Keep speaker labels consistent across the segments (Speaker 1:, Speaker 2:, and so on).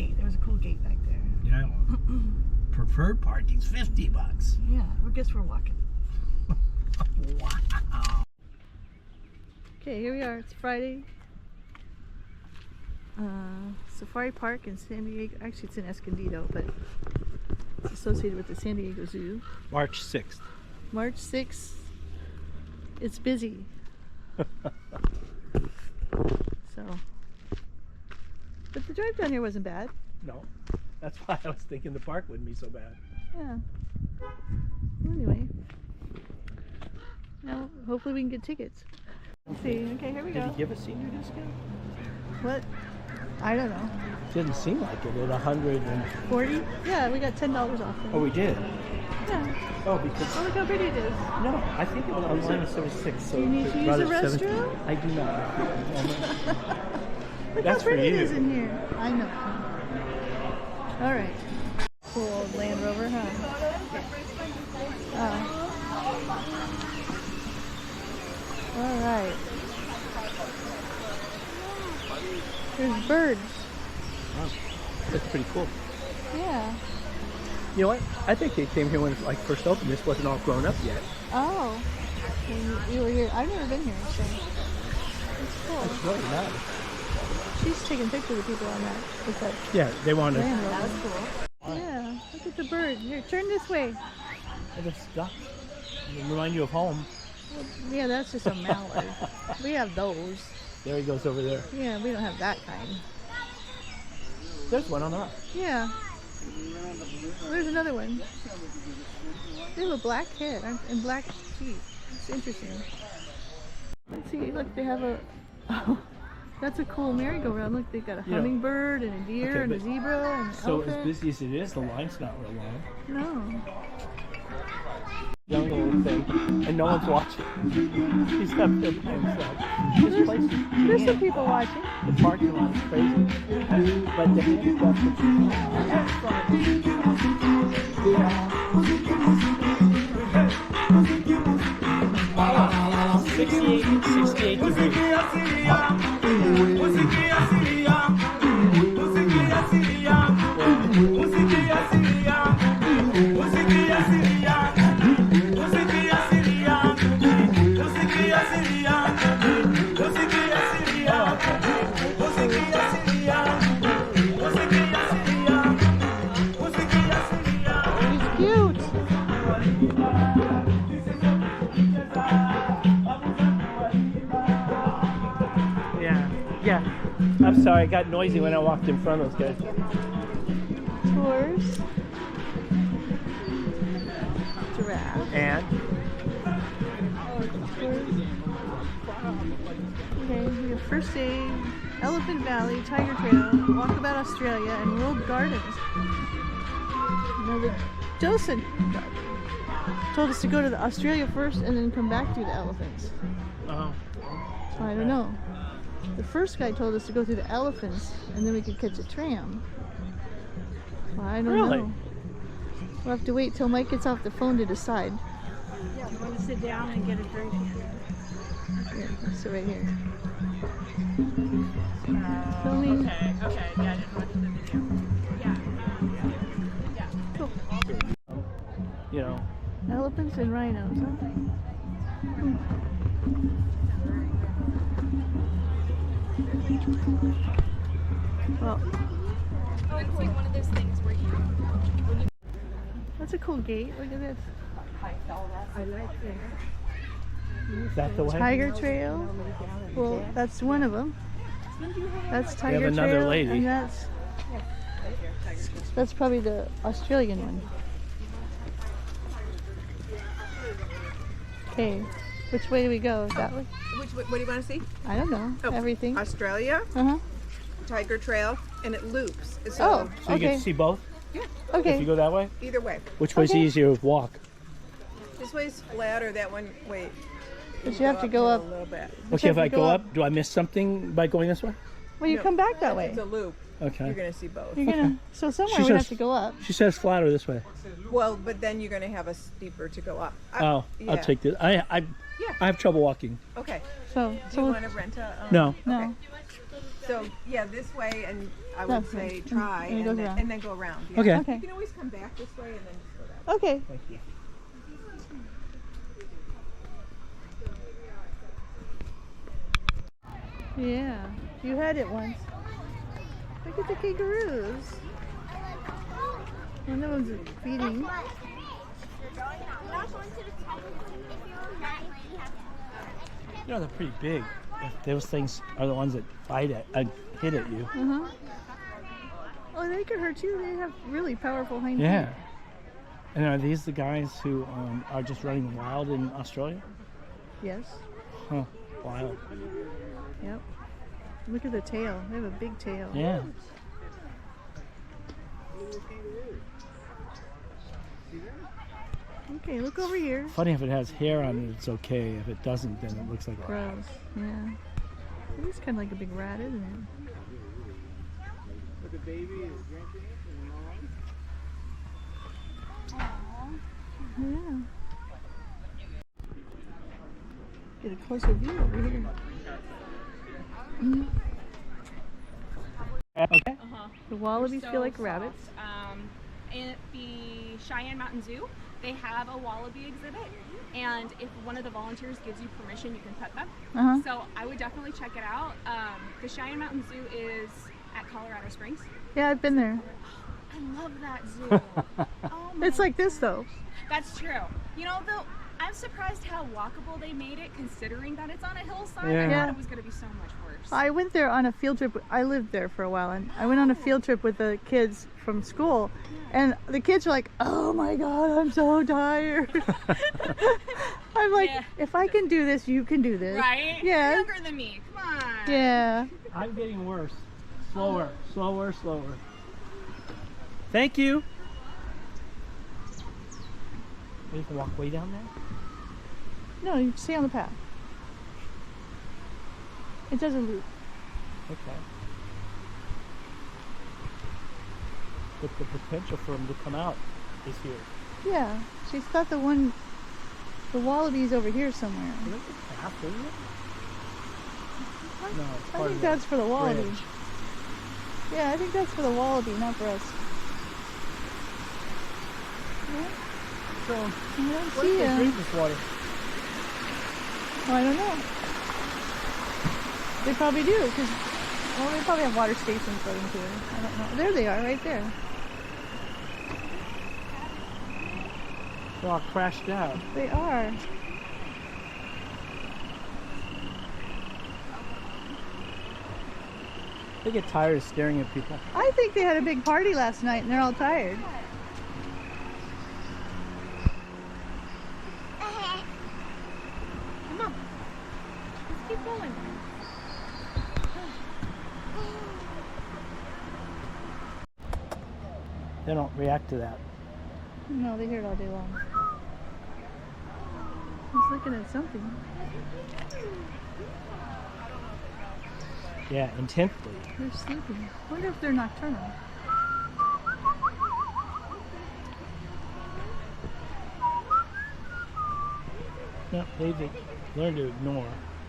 Speaker 1: gate. There was a cool gate back there.
Speaker 2: Yeah. Preferred parking's $50.
Speaker 1: Yeah, I guess we're walking.
Speaker 2: Wow.
Speaker 1: Okay, here we are. It's Friday. Safari Park in San Diego. Actually, it's in Escondido, but it's associated with the San Diego Zoo.
Speaker 2: March 6th.
Speaker 1: March 6th. It's busy. So, but the drive down here wasn't bad.
Speaker 2: No, that's why I was thinking the park wouldn't be so bad.
Speaker 1: Yeah. Well, anyway, now hopefully we can get tickets. Let's see. Okay, here we go.
Speaker 2: Did he give a senior discount?
Speaker 1: What? I don't know.
Speaker 2: Didn't seem like it at
Speaker 1: 140? Yeah, we got $10 off.
Speaker 2: Oh, we did?
Speaker 1: Yeah.
Speaker 2: Oh, because...
Speaker 1: Oh, look how pretty it is.
Speaker 2: No, I think it was online at 76. So
Speaker 1: do you need to use the restroom?
Speaker 2: I do not.
Speaker 1: Look
Speaker 2: That's
Speaker 1: how pretty
Speaker 2: for you.
Speaker 1: it is in here. I know. All right. Cool old Land Rover, huh? All right. There's birds.
Speaker 2: Wow. That's pretty cool.
Speaker 1: Yeah.
Speaker 2: You know what? I think they came here when it first opened. This wasn't all grown up yet.
Speaker 1: Oh. You were here. I've never been here, so it's cool.
Speaker 2: It's really nice.
Speaker 1: She's taking pictures of people on that. With that
Speaker 2: Yeah, they wanted.
Speaker 1: Land Rover. That was cool. Yeah. Look at the bird. Here, turn this way.
Speaker 2: Oh, there's ducks. They remind you of home.
Speaker 1: Yeah, that's just a mallard. We have those.
Speaker 2: There he goes over there.
Speaker 1: Yeah, we don't have that kind.
Speaker 2: There's one on the right.
Speaker 1: Yeah. There's another one. They have a black head and black teeth. It's interesting. Let's see. Look, they have a... Oh, that's a cool merry-go-round. Look, they've got a hummingbird and a deer and a zebra and an elephant.
Speaker 2: So as busy as it is, the line's not real long.
Speaker 1: No.
Speaker 2: Young little thing, and no one's watching. He's up there by himself. This place is
Speaker 1: There's some people watching.
Speaker 2: The parking lot is crazy. But the handicap is 68 degrees. Yeah, I'm sorry, I got noisy when I walked in front of those guys.
Speaker 1: Tours. Giraffe.
Speaker 2: And?
Speaker 1: Okay, we have First Aid, Elephant Valley, Tiger Trail, Walkabout Australia, and World Gardens. Now the docent told us to go to the Australia first and then come back through the elephants.
Speaker 2: Oh.
Speaker 1: So I don't know. The first guy told us to go through the elephants and then we could catch a tram. Well, I don't know. We'll have to wait till Mike gets off the phone to decide.
Speaker 3: Yeah, you want to sit down and get a drink?
Speaker 1: Here, so right here.
Speaker 3: Okay, yeah, I didn't watch the video. Yeah.
Speaker 1: Cool.
Speaker 2: You know.
Speaker 1: Elephants and rhinos, huh? Well,
Speaker 3: Oh, it's like one of those things where you...
Speaker 1: that's a cool gate. Look at this.
Speaker 3: I like it.
Speaker 2: Is that the way?
Speaker 1: Tiger Trail. Well, that's one of them. That's Tiger Trail.
Speaker 2: We have another lady.
Speaker 1: And that's probably the Australian one. Okay, which way do we go? That way?
Speaker 4: What do you want to see?
Speaker 1: I don't know.
Speaker 4: Oh,
Speaker 1: Everything.
Speaker 4: Australia, Tiger Trail, and it loops. So,
Speaker 1: Oh,
Speaker 2: So you get to see both?
Speaker 4: yeah,
Speaker 2: If you
Speaker 1: Okay.
Speaker 2: go that way?
Speaker 4: either way.
Speaker 2: Which way's easier to walk?
Speaker 4: This way's flat or that one, wait.
Speaker 1: But you have to go up.
Speaker 4: A little bit.
Speaker 2: Okay,
Speaker 1: have
Speaker 2: if
Speaker 1: to
Speaker 2: I
Speaker 1: go
Speaker 2: go
Speaker 1: up.
Speaker 2: up, do I miss something by going this way?
Speaker 1: Well, you
Speaker 4: No,
Speaker 1: come back that way.
Speaker 4: It's a loop.
Speaker 2: Okay.
Speaker 4: You're going to see both.
Speaker 1: You're gonna. So somewhere
Speaker 2: She
Speaker 1: we have
Speaker 2: says-
Speaker 1: to go up.
Speaker 2: She says flatter this way.
Speaker 4: Well, but then you're going to have a steeper to go up.
Speaker 2: Oh,
Speaker 4: yeah.
Speaker 2: I'll take this. I have trouble walking.
Speaker 4: Okay.
Speaker 1: So
Speaker 4: Do you
Speaker 1: so
Speaker 4: want to rent a...
Speaker 2: No.
Speaker 1: no.
Speaker 4: So yeah, this way, and I would
Speaker 1: That's
Speaker 4: say
Speaker 1: right.
Speaker 4: try,
Speaker 1: And it goes around.
Speaker 4: and then go around. Yeah.
Speaker 2: Okay.
Speaker 1: Okay.
Speaker 4: You can always come back this way and then just go that way.
Speaker 1: Okay.
Speaker 2: Thank you.
Speaker 1: Yeah. You had it once. Look at the kangaroos. One of them's feeding.
Speaker 2: You know, they're pretty big. If those things are the ones that bite at, hit at you.
Speaker 1: Uh-huh. Oh, they could hurt you. They have really powerful hind feet.
Speaker 2: Yeah. And are these the guys who are just running wild in Australia?
Speaker 1: Yes.
Speaker 2: Huh. Wild.
Speaker 1: Yep. Look at the tail. They have a big tail.
Speaker 2: Yeah.
Speaker 1: Okay, look over here.
Speaker 2: Funny if it has hair on it, it's okay. If it doesn't, then it looks like a rat.
Speaker 1: Gross. Yeah. It is kind of like a big rat, isn't it?
Speaker 5: With the baby is drinking and mom.
Speaker 1: Yeah. Get a closer view over here.
Speaker 2: Okay.
Speaker 1: The wallabies feel like rabbits.
Speaker 6: At the Cheyenne Mountain Zoo, they have a wallaby exhibit, and if one of the volunteers gives you permission, you can pet them.
Speaker 1: Uh-huh.
Speaker 6: So I would definitely check it out. The Cheyenne Mountain Zoo is at Colorado Springs.
Speaker 1: Yeah, I've been there.
Speaker 6: I love that zoo. Oh my
Speaker 1: It's like this though.
Speaker 6: That's true. You know, though, I'm surprised how walkable they made it, considering that it's on a hillside.
Speaker 2: Yeah.
Speaker 6: I
Speaker 1: Yeah.
Speaker 6: thought it was going to be so much worse.
Speaker 1: I went there on a field trip. I lived there for a while, and I went on a field trip with the kids from school, and the kids were like, "Oh my God, I'm so tired." I'm like,
Speaker 6: Yeah.
Speaker 1: if I can do this, you can do this.
Speaker 6: Right?
Speaker 1: Yeah.
Speaker 6: You're younger than me. Come on.
Speaker 1: Yeah.
Speaker 2: I'm getting worse. Slower, slower, slower. Thank you. We can walk way down there?
Speaker 1: No, you stay on the path. It does a loop.
Speaker 2: Okay. But the potential for them to come out is here.
Speaker 1: Yeah. She's got the wallabies over here somewhere.
Speaker 2: Is that the path, isn't it? No, it's
Speaker 1: I
Speaker 2: part
Speaker 1: think
Speaker 2: of
Speaker 1: that's for the wallaby.
Speaker 2: bridge.
Speaker 1: Yeah, I think that's for the wallaby, not for us. Yeah,
Speaker 2: So,
Speaker 1: I don't
Speaker 2: what
Speaker 1: see
Speaker 2: if they
Speaker 1: ya.
Speaker 2: drink this water?
Speaker 1: Well, I don't know. They probably do, because they probably have water stations running to it. I don't know. There they are, right there.
Speaker 2: They're all crashed out.
Speaker 1: They are.
Speaker 2: They get tired of staring at people.
Speaker 1: I think they had a big party last night and they're all tired.
Speaker 6: Come on. Let's keep going.
Speaker 2: They don't react to that.
Speaker 1: No, they hear it all day long. He's looking at something.
Speaker 2: Yeah, intently.
Speaker 1: They're sleeping. Wonder if they're nocturnal.
Speaker 2: No, they've learned to ignore.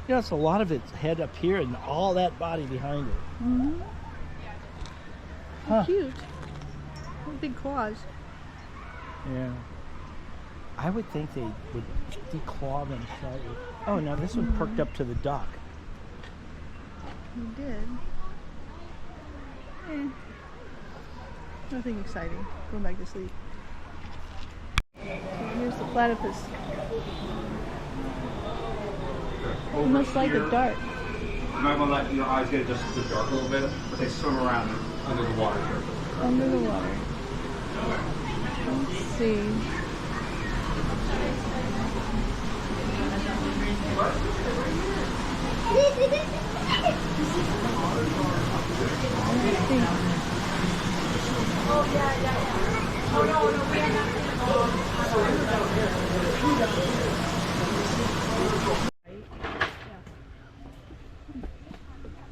Speaker 2: You know, it's a lot of its head up here and all that body behind it.
Speaker 1: Mm-hmm.
Speaker 2: Huh.
Speaker 1: Cute. What big claws.
Speaker 2: Yeah. I would think they would declaw them slightly. Oh, now this one perked up to the dock.
Speaker 1: He did. Nothing exciting. Going back to sleep. So here's the platypus. He must like it dark.
Speaker 5: You might want to let your eyes get just a bit dark a little bit, but they swim around under the water here.
Speaker 1: Under the water. Let's see.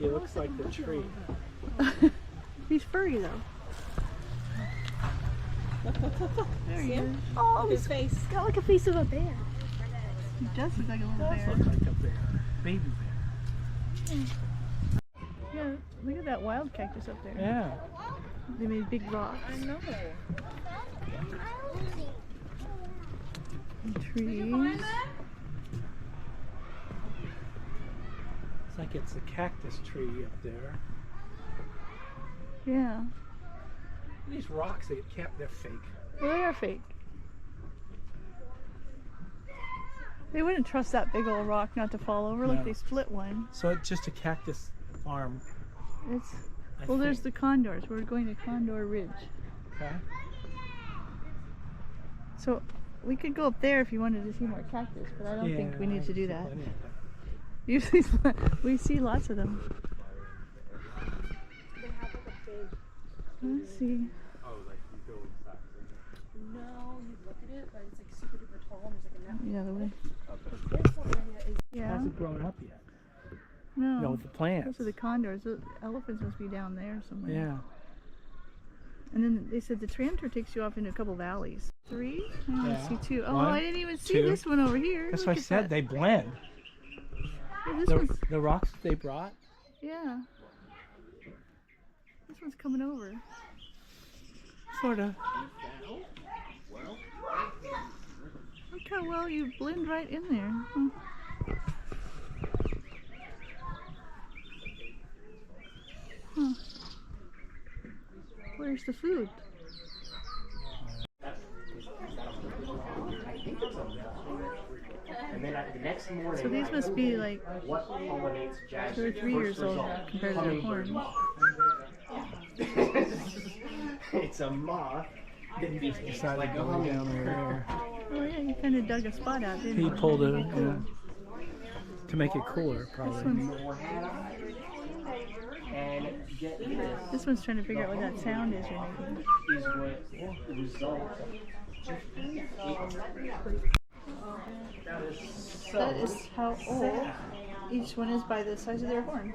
Speaker 2: It looks like the tree.
Speaker 1: He's furry though. There he is. Oh, his face. He's got like a face of a bear. He does look like a little
Speaker 2: Does
Speaker 1: bear.
Speaker 2: look like a bear. Baby bear.
Speaker 1: Yeah, look at that wild cactus up there.
Speaker 2: Yeah.
Speaker 1: They made big rocks.
Speaker 4: I know.
Speaker 1: And trees.
Speaker 2: It's like it's a cactus tree up there.
Speaker 1: Yeah.
Speaker 2: These rocks, they're fake.
Speaker 1: Well, they are fake. They wouldn't trust that big old rock not to fall over. Like
Speaker 2: No.
Speaker 1: they split one.
Speaker 2: So it's just a cactus farm.
Speaker 1: It's
Speaker 2: I
Speaker 1: well, there's
Speaker 2: think.
Speaker 1: the condors. We're going to Condor Ridge.
Speaker 2: Okay.
Speaker 1: So we could go up there if you wanted to see more cactus, but I don't think we need to do that. Usually we see lots of them.
Speaker 3: They have like a big.
Speaker 1: Let's see.
Speaker 3: No, you look at it, but it's like super duper tall and there's like a net.
Speaker 1: The other way.
Speaker 3: This whole area is.
Speaker 2: It
Speaker 1: Yeah.
Speaker 2: hasn't grown up yet.
Speaker 1: No.
Speaker 2: No, with the plants.
Speaker 1: Those are the condors. The elephants must be down there somewhere.
Speaker 2: Yeah.
Speaker 1: And then they said the tram tour takes you off into a couple valleys. 3? I only
Speaker 2: Yeah.
Speaker 1: see 2. Oh,
Speaker 2: One,
Speaker 1: I didn't even see
Speaker 2: 2.
Speaker 1: this one over here.
Speaker 2: That's
Speaker 1: Look
Speaker 2: what I
Speaker 1: at
Speaker 2: said.
Speaker 1: that.
Speaker 2: They blend.
Speaker 1: Yeah, this one's,
Speaker 2: The rocks that they brought.
Speaker 1: yeah. This one's coming over.
Speaker 2: Sort of.
Speaker 1: Look how well you blend right in there. Huh. Huh. Where's the food?
Speaker 7: And then the next morning,
Speaker 1: So these must be like
Speaker 7: what pollinates
Speaker 1: 2 or 3 years old compared to their horns.
Speaker 7: It's a moth.
Speaker 2: Decided to go down over there.
Speaker 1: Oh yeah, he kind of dug a spot out, didn't
Speaker 2: He
Speaker 1: he?
Speaker 2: pulled it to make it cooler,
Speaker 1: This
Speaker 2: probably.
Speaker 1: one's,
Speaker 7: And get this
Speaker 1: this one's trying to figure out what that sound is you're making.
Speaker 7: is what results.
Speaker 1: That is how old each one is by the size of their horn.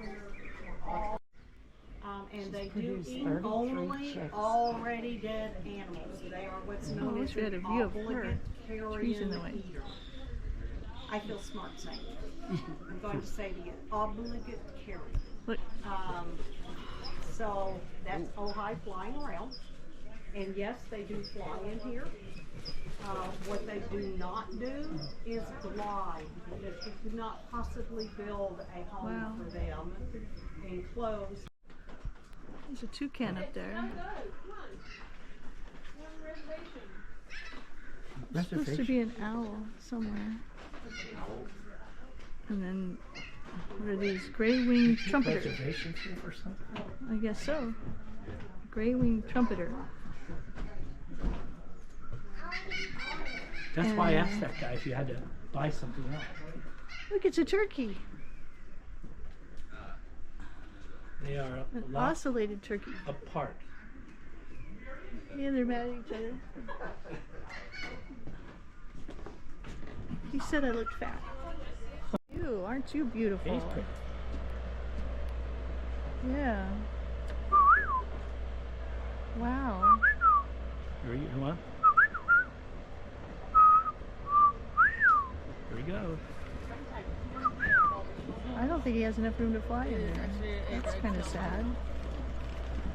Speaker 3: And they do eat only already dead animals. They are what's
Speaker 1: I
Speaker 3: known
Speaker 1: wish
Speaker 3: as
Speaker 1: we had a
Speaker 3: an
Speaker 1: view of her.
Speaker 3: obligate
Speaker 1: Trees in the way.
Speaker 3: carrion eater. I feel smart saying it. I'm going to say to you, obligate carrion.
Speaker 1: Look,
Speaker 3: So that's Ojai flying around. And yes, they do fly in here. What they do not do is glide, because you could not possibly build a home
Speaker 1: Wow.
Speaker 3: for them enclosed.
Speaker 1: there's a toucan up there. There's supposed to be an owl somewhere. And then, what are these? Gray-winged trumpeters.
Speaker 2: Reservation fee or something?
Speaker 1: I guess so. Gray-winged trumpeter.
Speaker 2: That's why I asked that guy if you had to buy something else.
Speaker 1: Look, it's a turkey.
Speaker 2: They are
Speaker 1: An
Speaker 2: a lot
Speaker 1: ocellated turkey.
Speaker 2: apart.
Speaker 1: Yeah, they're mad at each other. He said I looked fat. You, aren't you beautiful?
Speaker 2: He's pretty.
Speaker 1: Yeah. Wow.
Speaker 2: Here you what? Here we go.
Speaker 1: I don't think he has enough room to fly in there. That's kind of sad.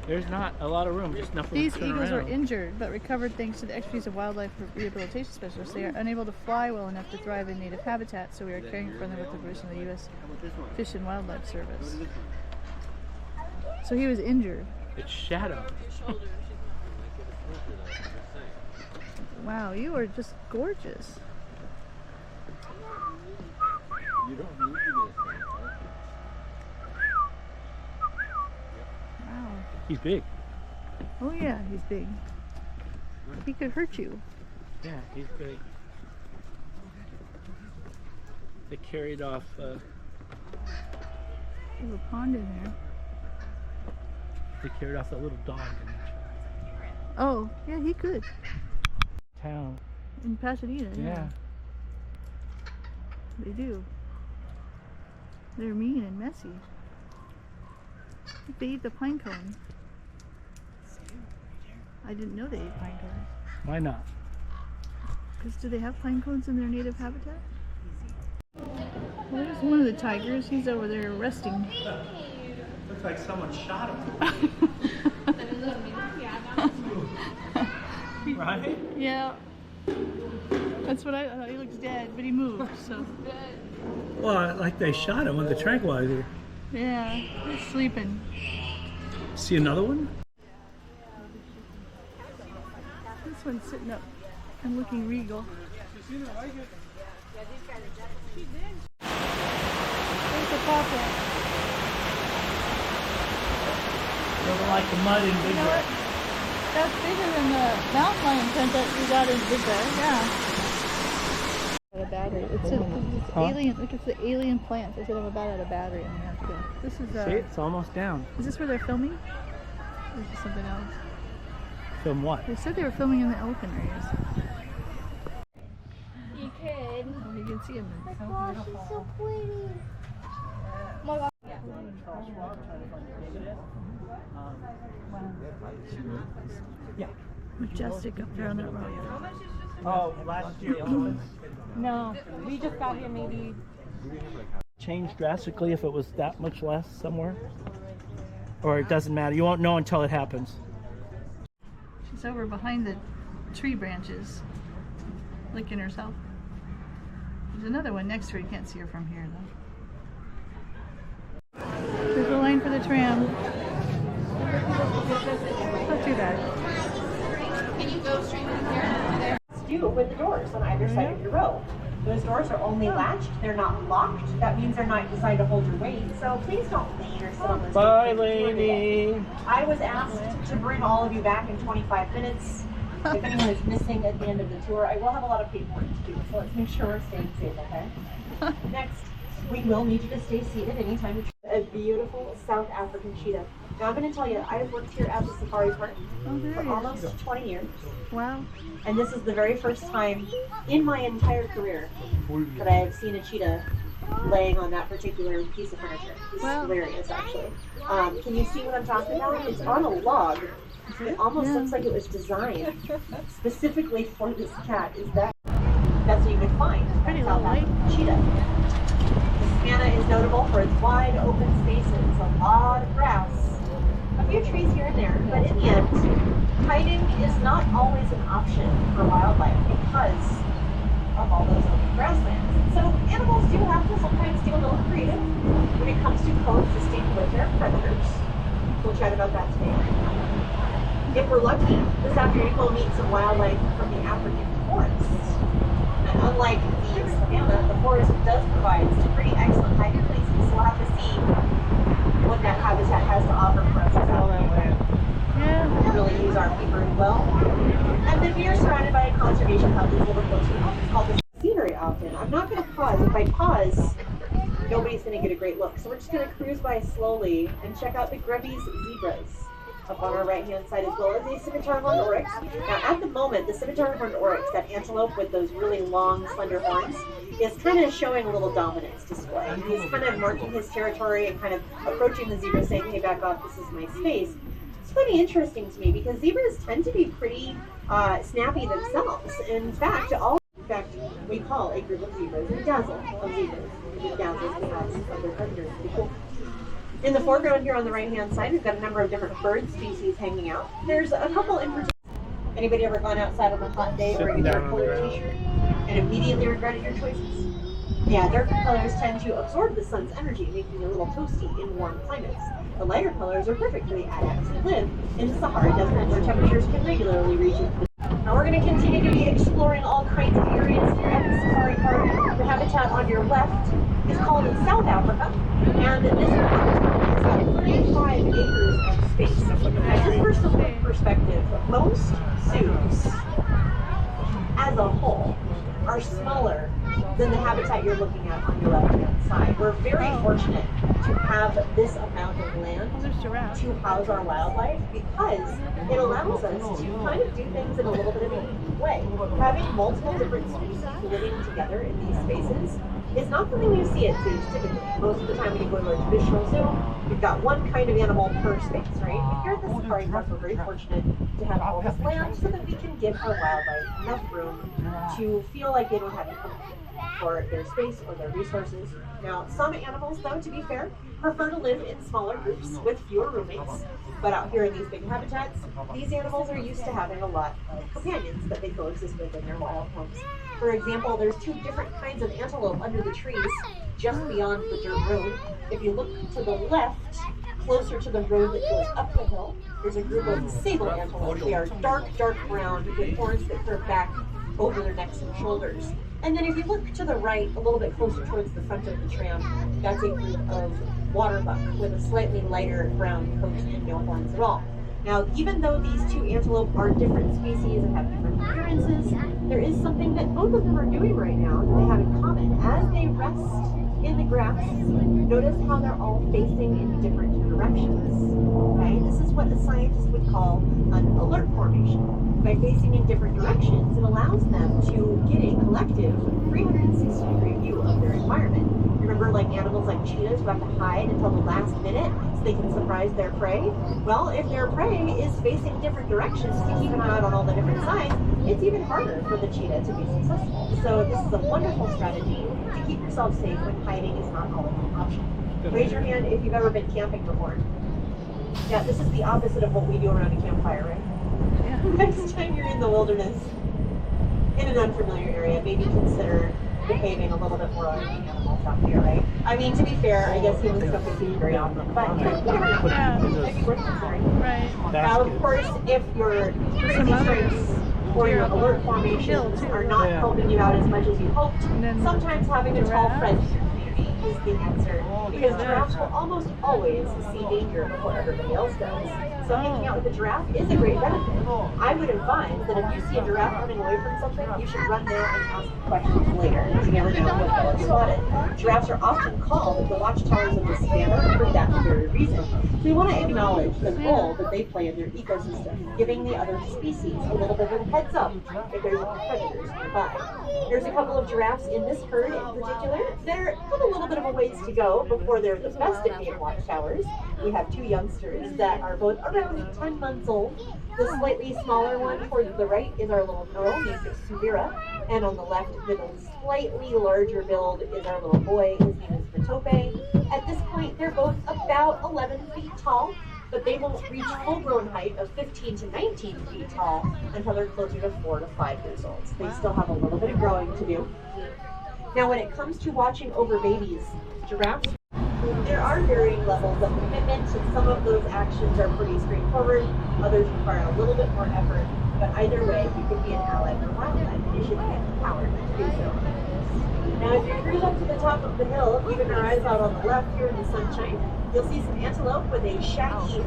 Speaker 2: There's not a lot of room, just enough room
Speaker 1: These
Speaker 2: to turn
Speaker 1: eagles
Speaker 2: around.
Speaker 1: are injured but recovered thanks to the expertise of wildlife rehabilitation specialists. They are unable to fly well enough to thrive in native habitat, so we are caring for them with the permission of the U.S. Fish and Wildlife Service. So he was injured.
Speaker 2: It's shadow.
Speaker 1: Wow, you are just gorgeous. Wow.
Speaker 2: He's big.
Speaker 1: Oh yeah, he's big. He could hurt you.
Speaker 2: Yeah, he's big. They carried off.
Speaker 1: There's a pond in there.
Speaker 2: They carried off that little dog in
Speaker 1: Oh, yeah, he could.
Speaker 2: town.
Speaker 1: In Pasadena,
Speaker 2: Yeah.
Speaker 1: They do. They're mean and messy. They eat the pine cone. I didn't know they ate pine cones.
Speaker 2: Why not?
Speaker 1: Because do they have pine cones in their native habitat? Well, there's one of the tigers. He's over there resting.
Speaker 2: Looks like someone shot him. Right?
Speaker 1: Yeah. That's what I thought. He looks dead, but he moved, so.
Speaker 2: Well, like they shot him with the tranquilizer.
Speaker 1: Yeah, he's sleeping.
Speaker 2: See another one?
Speaker 1: This one's sitting up and looking regal. There's the papa.
Speaker 2: Doesn't like the mud in Big
Speaker 1: You know
Speaker 2: Bear.
Speaker 1: what? That's bigger than the mountain lion tent that we got in Big Bear. Yeah. A battery. It's alien. Look, it's the alien plants. I said I'm about out of battery in there too. This is
Speaker 2: See, it's almost down.
Speaker 1: Is this where they're filming? Or is this something else?
Speaker 2: Film what?
Speaker 1: They said they were filming in the elephant areas.
Speaker 8: You could.
Speaker 1: Oh, you can see them.
Speaker 8: Oh my gosh, she's so pretty. Oh my god.
Speaker 2: Yeah.
Speaker 1: Majestic up there on that rock.
Speaker 2: Oh, last year was
Speaker 3: No, we just got here maybe.
Speaker 2: changed drastically if it was that much less somewhere? Or it doesn't matter. You won't know until it happens.
Speaker 1: She's over behind the tree branches, licking herself. There's another one next to her. You can't see her from here, though. There's a line for the tram. Not too bad.
Speaker 9: Do with the doors on either side of your row. Those doors are only latched, they're not locked. That means they're not designed to hold your weight. So please don't lean or sit on those.
Speaker 2: Bye,
Speaker 9: tables.
Speaker 2: Lainey.
Speaker 9: I was asked to bring all of you back in 25 minutes. If anyone is missing at the end of the tour, I will have a lot of paperwork to do, so let's make sure we're staying safe, okay? Next, we will need you to stay seated anytime. A beautiful South African cheetah. Now I'm going to tell you, I've worked here at the safari park for almost 20 years.
Speaker 1: Wow.
Speaker 9: And this is the very first time in my entire career that I have seen a cheetah laying on that particular piece of furniture. This is hilarious, actually. Can you see what I'm talking about? It's on a log. It almost looks like it was designed specifically for this cat. That's what you would find.
Speaker 1: Pretty
Speaker 9: South
Speaker 1: lovely.
Speaker 9: African cheetah. The savanna is notable for its wide open spaces, a lot of grass, a few trees here and there, but in the end, hiding is not always an option for wildlife because of all those open grasslands. So animals do have to sometimes get a little creative when it comes to coexisting with their predators. We'll chat about that today. If we're lucky, this afternoon we'll meet some wildlife from the African forest. And unlike the savanna, the forest does provide some pretty excellent hiding places. So we'll have to see what that habitat has to offer for us.
Speaker 1: Yeah.
Speaker 9: We really use our paper as well. And then we are surrounded by a conservation hub that's a little close to the office called the see very often. I'm not going to pause. If I pause, nobody's going to get a great look. So we're just going to cruise by slowly and check out the Grevy's zebras up on our right-hand side, as well as a scimitar horned oryx. Now, at the moment, the scimitar horned oryx, that antelope with those really long, slender horns, is kind of showing a little dominance display. He's kind of marking his territory and kind of approaching the zebra, saying, "Hey, back off, this is my space." It's pretty interesting to me because zebras tend to be pretty snappy themselves. In fact, we call a group of zebras a dazzle of zebras. It dazzles because of their predators. Pretty cool. In the foreground here on the right-hand side, we've got a number of different bird species hanging out. There's a couple in particular. Anybody ever gone outside on a hot day wearing a dark colored t-shirt and immediately regretted your choices? Yeah, darker colors tend to absorb the sun's energy, making you a little toasty in warm climates. The lighter colors are perfect for the adepts who live in the Sahara Desert, where temperatures can regularly reach into the. Now we're going to continue to be exploring all kinds of areas here at the safari park. The habitat on your left is called South Africa, and this habitat is about 35 acres of space. Now just for some perspective, most zoos as a whole are smaller than the habitat you're looking at on your left-hand side. We're very fortunate to have this amount of land to house our wildlife because it allows us to kind of do things in a little bit of a unique way. Having multiple different species living together in these spaces is not something you see at zoos typically. Most of the time when you go to a traditional zoo, you've got one kind of animal per space, right? But here at the safari park, we're very fortunate to have all this land so that we can give our wildlife enough room to feel like they don't have to come. for their space or their resources. Now, some animals, though, to be fair, prefer to live in smaller groups with fewer roommates. But out here in these big habitats, these animals are used to having a lot of companions that they coexist with in their wild homes. For example, there's 2 different kinds of antelope under the trees just beyond the dirt road. If you look to the left, closer to the road that goes up the hill, there's a group of sable antelope. They are dark brown with horns that curve back over their necks and shoulders. And then if you look to the right, a little bit closer towards the front of the tram, that's a group of waterbuck with a slightly lighter brown coat and no horns at all. Now, even though these 2 antelope are different species and have different appearances, there is something that both of them are doing right now that they have in common. As they rest in the grass, notice how they're all facing in different directions. Okay, this is what a scientist would call an alert formation. By facing in different directions, it allows them to get a collective 360-degree view of their environment. Remember, like animals like cheetahs who have to hide until the last minute so they can surprise their prey? Well, if their prey is facing different directions to keep an eye out on all the different sides, it's even harder for the cheetah to be successful. So this is a wonderful strategy to keep yourself safe when hiding is not always an option. Raise your hand if you've ever been camping before. Yeah, this is the opposite of what we do around a campfire, right? Yeah. Next time you're in the wilderness, in an unfamiliar area, maybe consider behaving a little bit more like the animals out here, right? I mean, to be fair, I guess humans don't get to very often, but you never know. Might be worth considering.
Speaker 1: Right.
Speaker 9: Now, of course, if your crazy strengths or your alert formations are not helping you out as much as you hoped, sometimes having a tall friend in your community is the answer, because giraffes will almost always see danger before everybody else does. So hanging out with a giraffe is a great benefit. I would advise that if you see a giraffe running away from something, you should run there and ask questions later, because you never know what they'll spot it. Giraffes are often called the watchtowers of the savannah for that very reason. So we want to acknowledge the role that they play in their ecosystem, giving the other species a little bit of a heads up if there's predators nearby. There's a couple of giraffes in this herd in particular. They're have a little bit of a ways to go before they're the best at being watchtowers. We have 2 youngsters that are both around 10 months old. The slightly smaller one towards the right is our little girl named Suvira, and on the left with a slightly larger build is our little boy. His name is Matope. At this point, they're both about 11 feet tall, but they won't reach full-grown height of 15 to 19 feet tall until they're closer to 4 to 5 years old. So they still have a little bit of growing to do. Now, when it comes to watching over babies, giraffes, there are varying levels of commitment, and some of those actions are pretty straightforward, others require a little bit more effort, but either way, you can be an ally for wildlife, and you should be empowered to do so. Now, if you cruise up to the top of the hill, keeping your eyes out on the left here in the sunshine, you'll see some antelope with a shaggy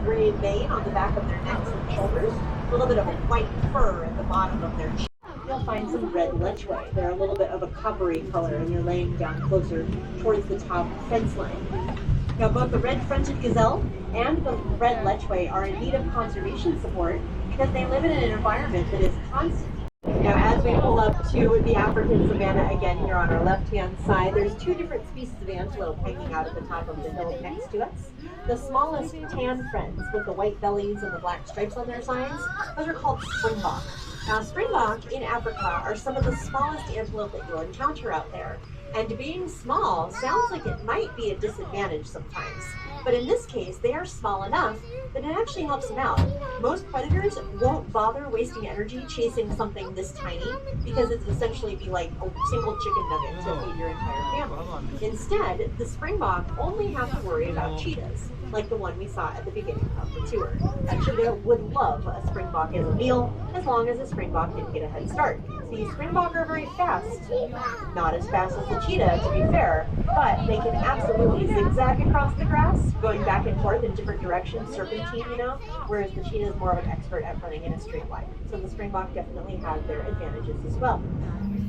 Speaker 9: gray mane on the back of their necks and shoulders, a little bit of a white fur at the bottom of their chin. You'll find some red lechwe. They're a little bit of a coppery color, and you're laying down closer towards the top fence line. Now, both the red-fronted gazelle and the red lechwe are in need of conservation support because they live in an environment that is constant. Now, as we pull up to the African savanna again here on our left-hand side, there's 2 different species of antelope hanging out at the top of the hill next to us. The smallest tan friends with the white bellies and the black stripes on their sides, those are called springbok. Now, springbok in Africa are some of the smallest antelope that you'll encounter out there. And being small sounds like it might be a disadvantage sometimes. But in this case, they are small enough that it actually helps them out. Most predators won't bother wasting energy chasing something this tiny because it's essentially be like a single chicken nugget to feed your entire family. Instead, the springbok only have to worry about cheetahs, like the one we saw at the beginning of the tour. A cheetah would love a springbok as a meal, as long as the springbok didn't get a head start. See, springbok are very fast. Not as fast as the cheetah, to be fair, but they can absolutely zigzag across the grass, going back and forth in different directions, serpentine, you know, whereas the cheetah is more of an expert at running in a straight line. So the springbok definitely have their advantages as well.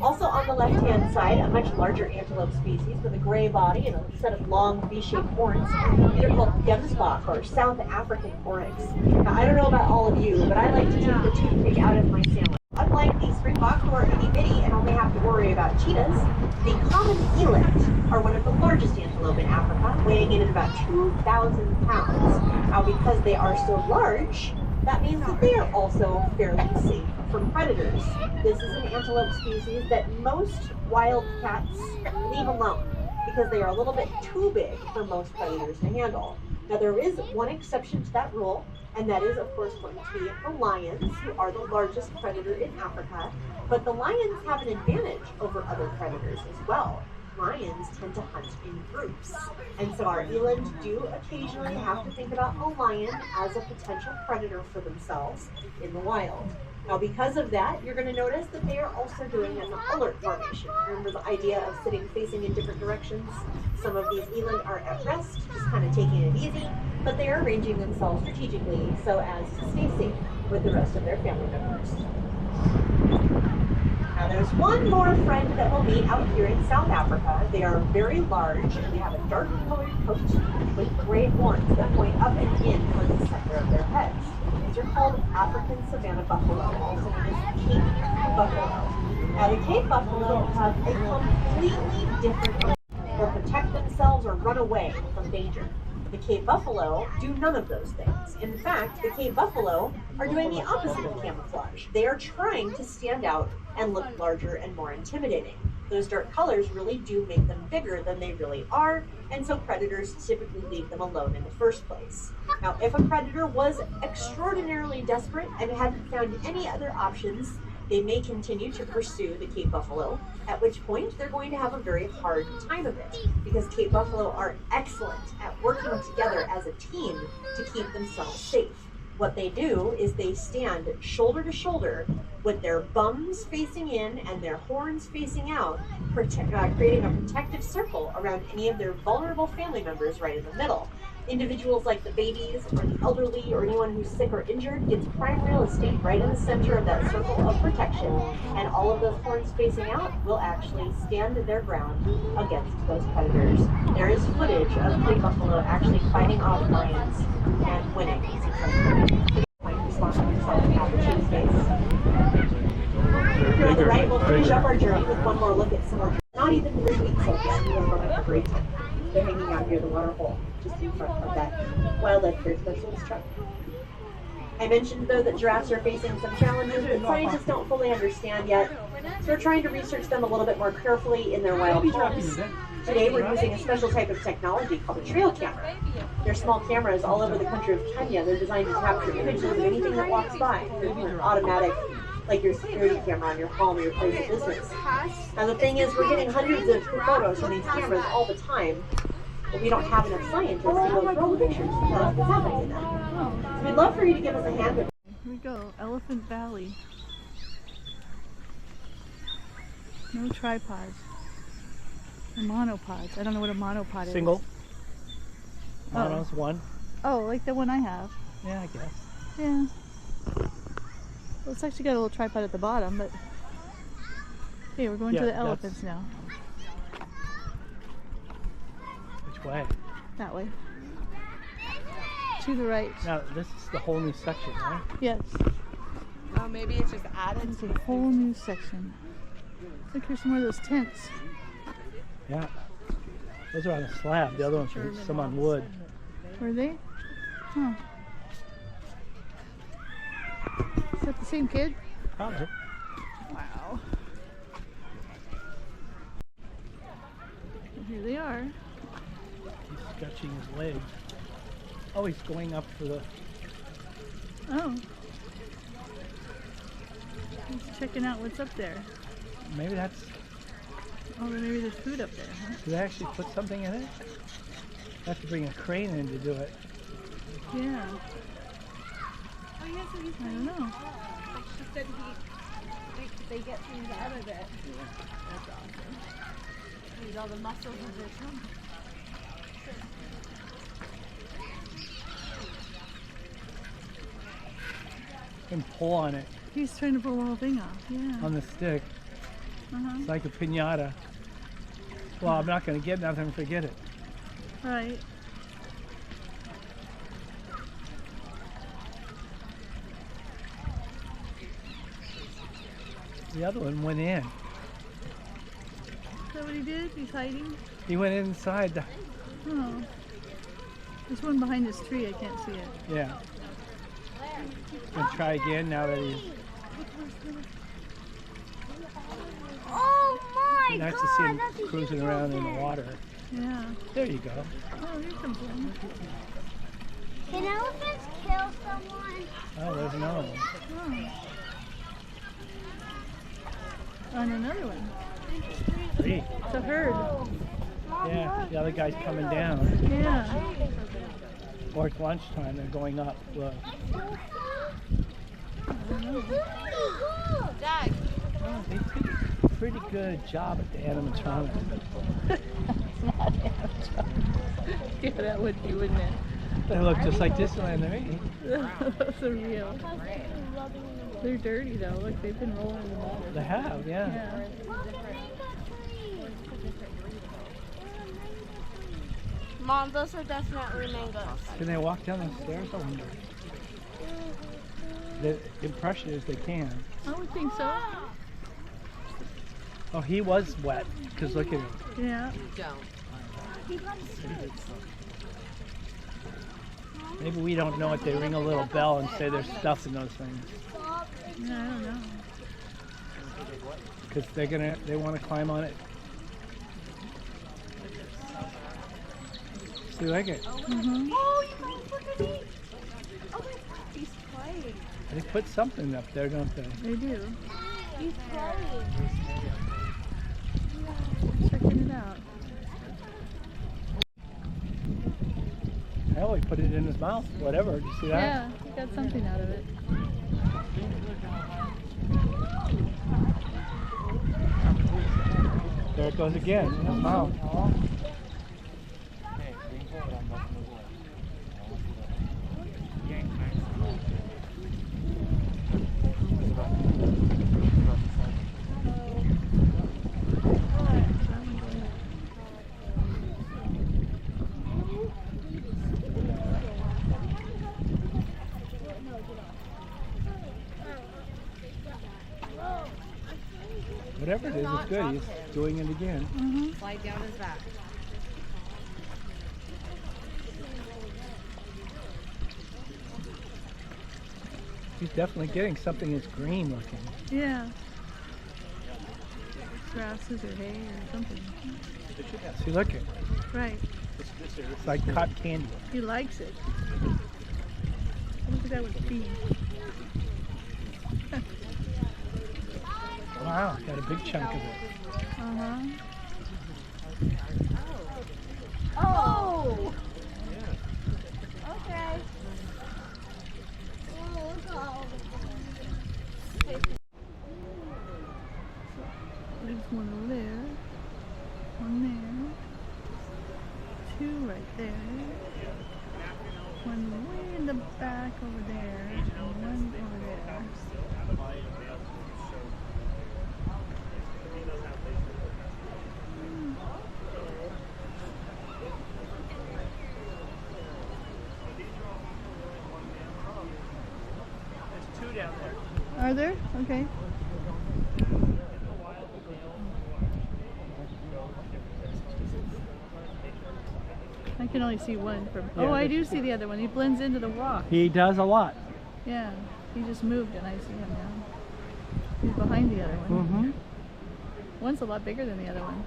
Speaker 9: Also on the left-hand side, a much larger antelope species with a gray body and a set of long V-shaped horns. These are called gemsbok, or South African oryx. Now, I don't know about all of you, but I like to take the toothpick out of my sandwich. Unlike the springbok, who are itty-bitty and only have to worry about cheetahs, the common eland are one of the largest antelope in Africa, weighing in at about 2,000 pounds. Now, because they are so large, That means that they are also fairly safe from predators. This is an antelope species that most wild cats leave alone because they are a little bit too big for most predators to handle. Now there is one exception to that rule, and that is of course going to be the lions, who are the largest predator in Africa. But the lions have an advantage over other predators as well. Lions tend to hunt in groups. And so our eland do occasionally have to think about a lion as a potential predator for themselves in the wild. Now because of that, you're going to notice that they are also doing an alert formation. Remember the idea of sitting facing in different directions? Some of these eland are at rest, just kind of taking it easy, but they are arranging themselves strategically so as to stay safe with the rest of their family members. Now there's one more friend that we'll meet out here in South Africa. They are very large and they have a dark colored coat with gray horns that point up and in towards the center of their heads. These are called African savanna buffalo, also known as Cape buffalo. Now the Cape buffalo have a completely different way. They'll protect themselves or run away from danger. The Cape buffalo do none of those things. In fact, the Cape buffalo are doing the opposite of camouflage. They are trying to stand out and look larger and more intimidating. Those dark colors really do make them bigger than they really are, and so predators typically leave them alone in the first place. Now, if a predator was extraordinarily desperate and hadn't found any other options, they may continue to pursue the Cape buffalo, at which point they're going to have a very hard time of it, because Cape buffalo are excellent at working together as a team to keep themselves safe. What they do is they stand shoulder to shoulder with their bums facing in and their horns facing out, creating a protective circle around any of their vulnerable family members right in the middle. Individuals like the babies or the elderly or anyone who's sick or injured gets prime real estate right in the center of that circle of protection, and all of those horns facing out will actually stand their ground against those predators. There is footage of Cape buffalo actually fighting off lions and winning successfully. Response to yourself and have the cheese face. Here on the right, we'll finish up our journey with one more look at some more. Not even 3 weeks old yet. We're going to have a great time. They're hanging out near the water hole, just in front of that wildlife care specialist truck. I mentioned, though, that giraffes are facing some challenges that scientists don't fully understand yet, so we're trying to research them a little bit more carefully in their wild homes. Today, we're using a special type of technology called a trail camera. They're small cameras all over the country of Kenya. They're designed to capture images of anything that walks by. They're automatic, like your security camera on your home or your place of business. Now, the thing is, we're getting hundreds of photos from these cameras all the time, but we don't have enough scientists to go through the pictures to tell us what's happening in them. So we'd love for you to give us a hand with.
Speaker 1: Here we go, Elephant Valley. No tripods. Or monopods. I don't know what a monopod is.
Speaker 2: Single. Mono's one.
Speaker 1: Oh, like the one I have.
Speaker 2: Yeah, I guess.
Speaker 1: Yeah. Well, it's actually got a little tripod at the bottom, but... Okay, we're going to the elephants now.
Speaker 2: Which way?
Speaker 1: That way. To the right.
Speaker 2: Now, this is the whole new section, right?
Speaker 1: Yes.
Speaker 4: Oh, maybe it's just added
Speaker 1: It's a whole new section. Look, here's some more of those tents.
Speaker 2: Yeah. Those are on a slab. The other ones are some on wood.
Speaker 1: Were they? Huh. Is that the same kid?
Speaker 2: Probably.
Speaker 1: Wow. Well, here they are.
Speaker 2: He's stretching his legs. Oh, he's going up for the...
Speaker 1: Oh. He's checking out what's up there.
Speaker 2: Maybe that's...
Speaker 1: Oh, then maybe there's food up there, huh?
Speaker 2: Do they actually put something in it? I have to bring a crane in to do it.
Speaker 1: Yeah.
Speaker 6: Oh yeah, so he's
Speaker 1: I don't know.
Speaker 6: like she said they get things out of it. That's awesome. Need all the muscles of their tongue.
Speaker 2: And pull on it,
Speaker 1: He's trying to pull the whole thing off, yeah.
Speaker 2: on the stick.
Speaker 1: Uh-huh.
Speaker 2: It's like a piñata. Well, I'm not going to get nothing, forget it.
Speaker 1: Right.
Speaker 2: The other one went in.
Speaker 1: Is that what he did? He's hiding?
Speaker 2: He went inside.
Speaker 1: Oh. There's one behind this tree, I can't see it.
Speaker 2: Yeah. Gonna try again now that he's.
Speaker 8: Oh my
Speaker 2: Nice
Speaker 8: god!
Speaker 2: to see him
Speaker 8: that's a
Speaker 2: cruising
Speaker 8: huge
Speaker 2: around in the
Speaker 8: elephant.
Speaker 2: water.
Speaker 1: Yeah.
Speaker 2: There you go.
Speaker 1: Oh, here comes one.
Speaker 8: Can elephants kill someone?
Speaker 2: Oh, there's another one.
Speaker 1: Oh. And another one.
Speaker 2: 3.
Speaker 1: It's a herd.
Speaker 2: Yeah, the other guy's coming down.
Speaker 1: Yeah.
Speaker 2: Or it's lunchtime, they're going up. Look.
Speaker 8: Dad.
Speaker 2: Oh, they did a pretty good job at the animatronic.
Speaker 1: It's not animatronic. Yeah, that would be, wouldn't it?
Speaker 2: They look just like Disneyland to me.
Speaker 1: Those are real. They're dirty though. Look, they've been rolling in the water.
Speaker 2: They have, yeah.
Speaker 1: Yeah.
Speaker 8: Mom, those are definitely mangoes.
Speaker 2: Can they walk down the stairs? I wonder. The impression is they can.
Speaker 1: I would think so.
Speaker 2: Oh, he was wet, because look at him.
Speaker 1: Yeah.
Speaker 2: Maybe we don't know it. They ring a little bell and say there's stuff in those things.
Speaker 1: Yeah, I don't know.
Speaker 2: Because they want to climb on it. See, like it.
Speaker 1: Mm-hmm.
Speaker 8: Oh, you guys, look at me. Oh my god, he's playing.
Speaker 2: They put something up there, don't they?
Speaker 1: They do.
Speaker 8: He's playing.
Speaker 1: Checking it out.
Speaker 2: Hell, he put it in his mouth. Whatever. Did you see that?
Speaker 1: Yeah, he got something out of it.
Speaker 2: There it goes again. In his mouth. Whatever it is, it's good. He's doing it again.
Speaker 1: Mm-hmm.
Speaker 3: Slide down his back.
Speaker 2: He's definitely getting something that's green looking.
Speaker 1: Yeah. Grasses or hay or something.
Speaker 2: See, look at it.
Speaker 1: Right.
Speaker 2: It's like cotton candy.
Speaker 1: He likes it. Look at that with feet.
Speaker 2: Wow, got a big chunk of it.
Speaker 1: Uh-huh.
Speaker 8: Oh! Okay.
Speaker 1: There's one over there. One there. Two right there. One way in the back over there. And one over there. Are there? Okay. I can only see one from.
Speaker 2: Yeah,
Speaker 1: Oh, I
Speaker 2: that's-
Speaker 1: do see the other one. He blends into the walk.
Speaker 2: He does a lot.
Speaker 1: Yeah. He just moved and I see him now. He's behind the other one.
Speaker 2: Mm-hmm.
Speaker 1: One's a lot bigger than the other one.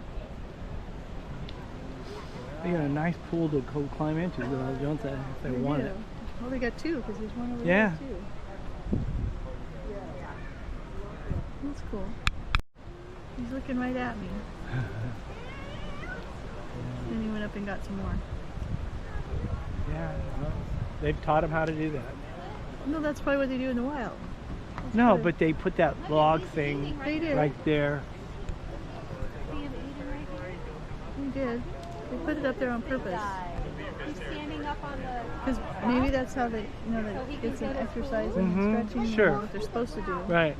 Speaker 2: They got a nice pool to go climb into, don't they? If they want
Speaker 1: do.
Speaker 2: it.
Speaker 1: Well, they got two because there's one over
Speaker 2: Yeah.
Speaker 1: there too. That's cool. He's looking right at me. Then he went up and got some more.
Speaker 2: Yeah, well, they've taught him how to do that.
Speaker 1: No, that's probably what they do in the wild.
Speaker 2: No,
Speaker 1: good.
Speaker 2: but they put that log thing
Speaker 1: They did.
Speaker 2: right there.
Speaker 1: They did. They put it up there on purpose.
Speaker 8: He's standing up on the.
Speaker 1: Because maybe that's how they, you know, that it's an exercise and
Speaker 2: Mhm,
Speaker 1: stretching
Speaker 2: sure.
Speaker 1: and what they're supposed to do.
Speaker 2: Right.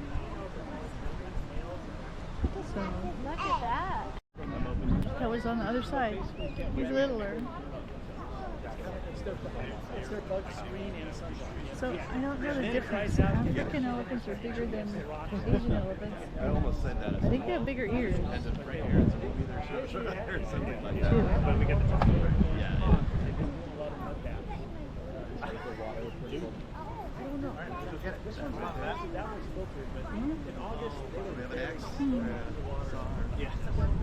Speaker 1: So
Speaker 8: Look at that.
Speaker 1: that was on the other side. He's littler. So I don't know the difference. African elephants are bigger than Asian elephants. I almost said that. I think they have bigger ears. Too.
Speaker 2: I don't know. This one's not that one's filtered, but in August they were
Speaker 10: Eggs?
Speaker 2: yeah.